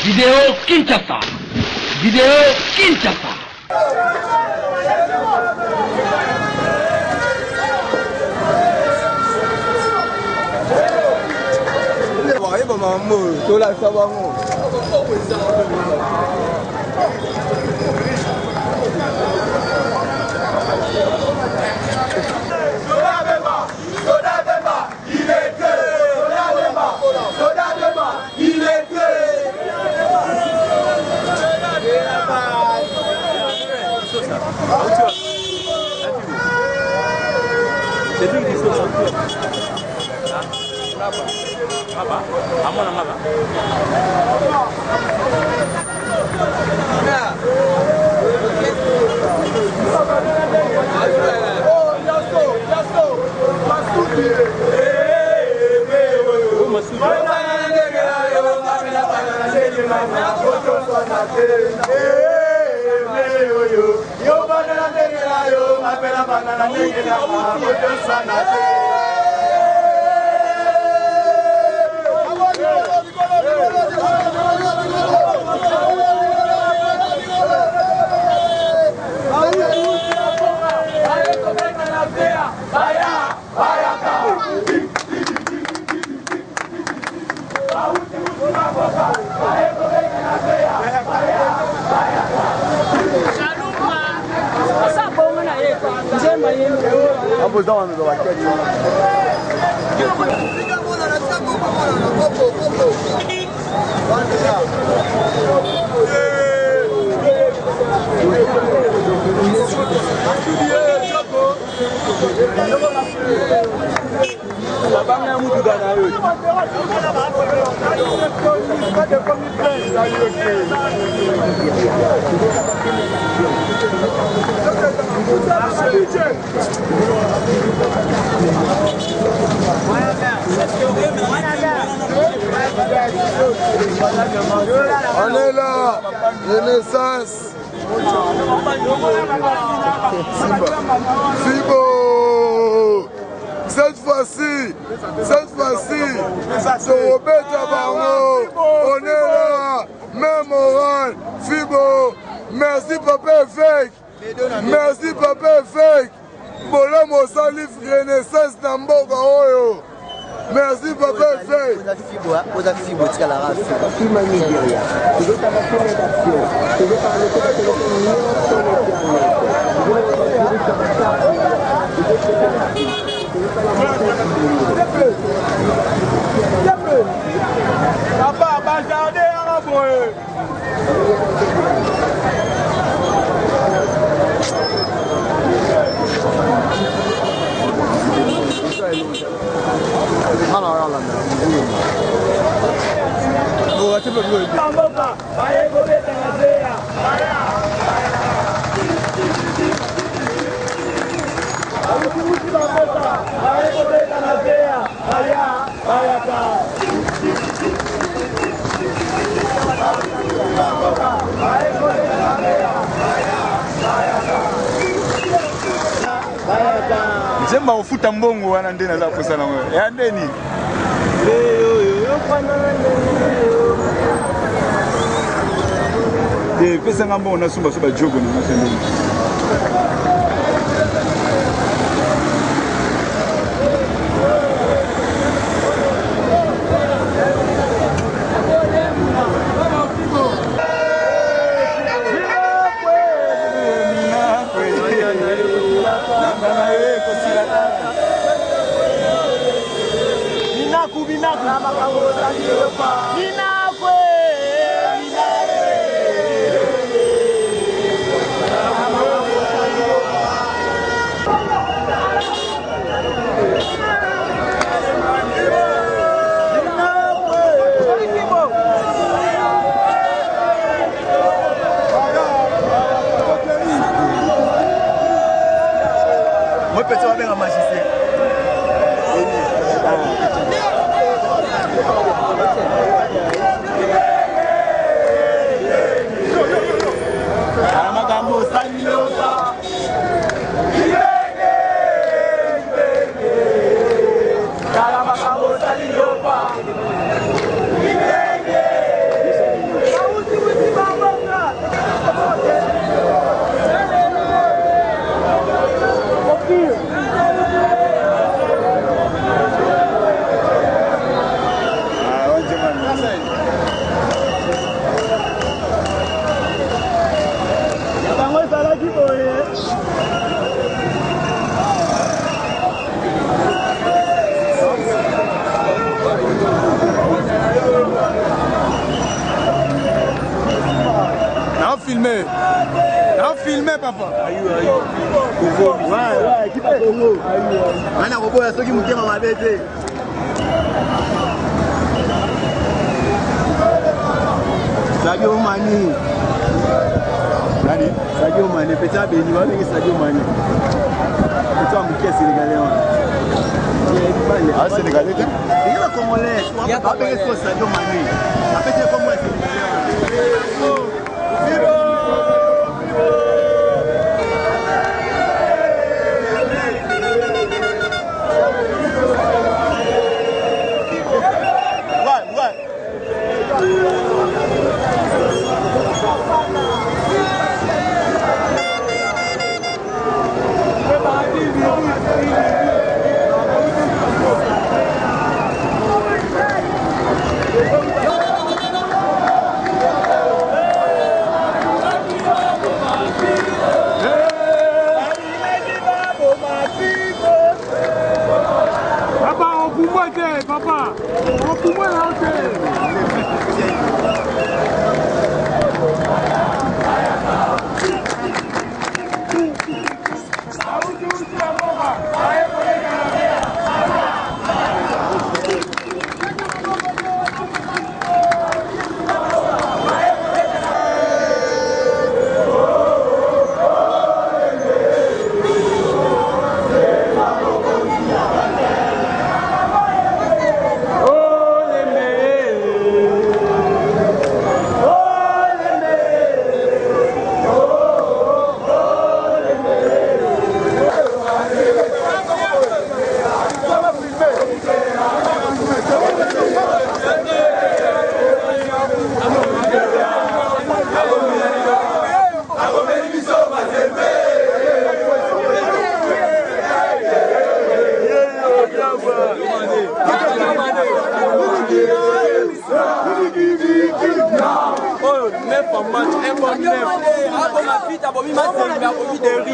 Vidéo Kinshasa. Vidéo Kinshasa. On est là, Renaissance. Fibo. Cette fois-ci, c'est Robert Tabarno. On est là, même moral, Fibo. Merci Papa Fake. Merci Papa Fake. Bola Mosalif Renaissance Namboka Oyo. Merci Papa Fake. Oza Fibo, tika la race. Fima Nigeria. Je veux parler de l'action. Je veux parler Papa, bazardé à Nzemba ufuta mbongo wana ndena za kusana wewe. Ya ndeni. Pesa ngamba unasumba suba jogo na nasendeni. Petit va bien en magicien. filmé papa. Ouais, qui va Congo. Maintenant, robot, il y a ceux qui m'ont ma bête. Sadio Mani. Sadio Mani, petit à Béni, Sadio Mani. Petit à Moukia sénégalais. Ah, sénégalais, tiens. Il y a un Congolais, il y a pas de Sadio Mani. Après, c'est comme moi, papa, on peut moins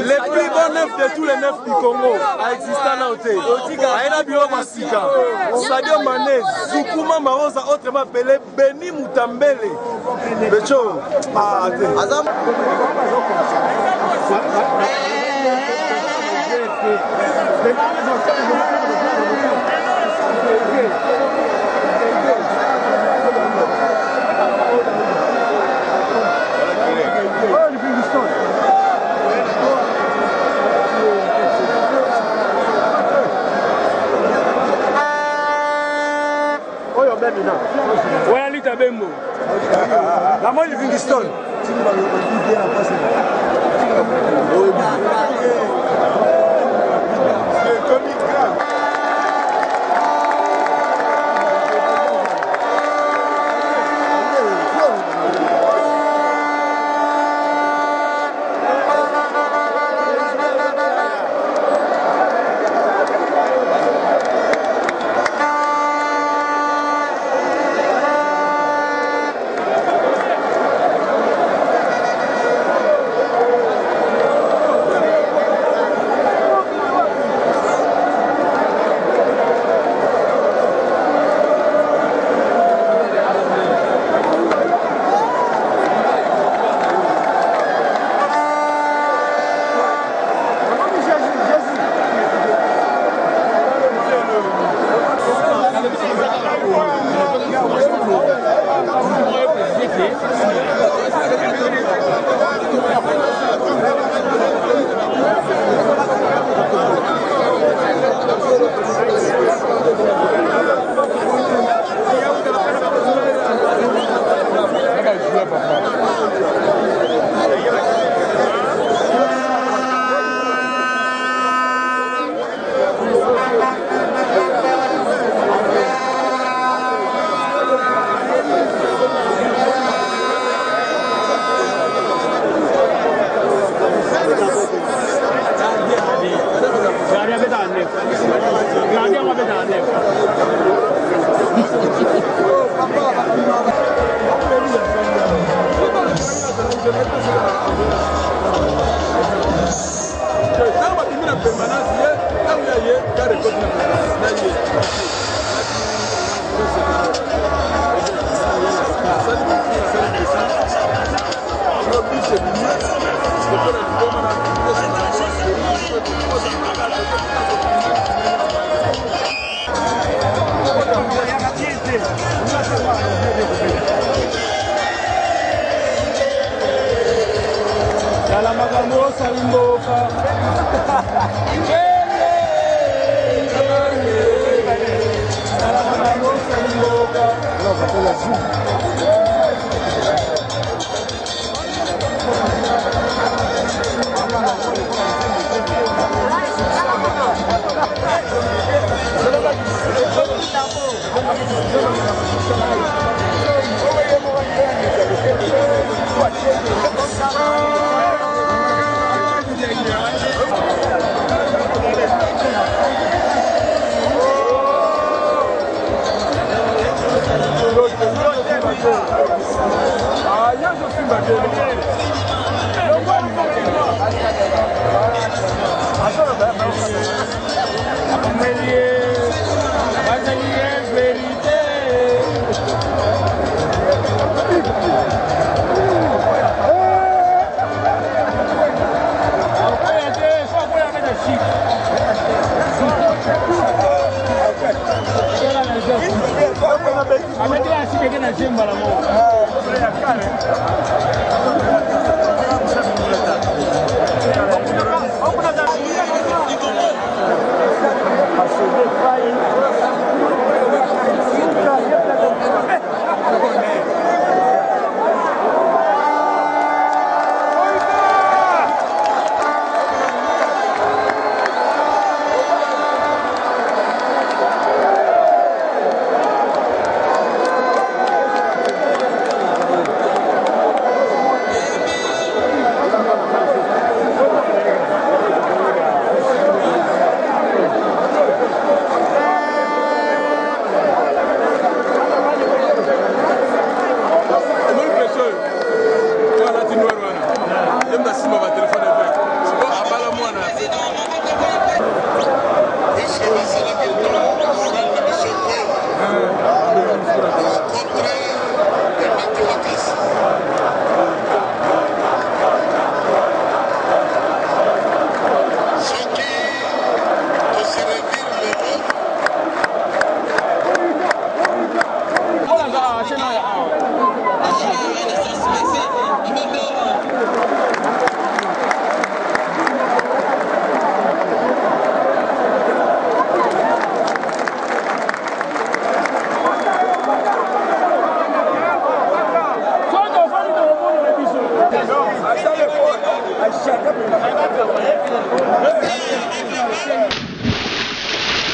les plus bons neufs de tous les neufs du Congo a existé dans le thé. Aïna Bilo Masika, Sadio Mané, Zoukouma Marosa, autrement appelé Beni Moutambele. Becho, Azam. Voilà Lita Bembo. La moi Livingstone.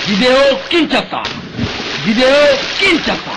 Vidéo Kinshasa. Vidéo Kinshasa.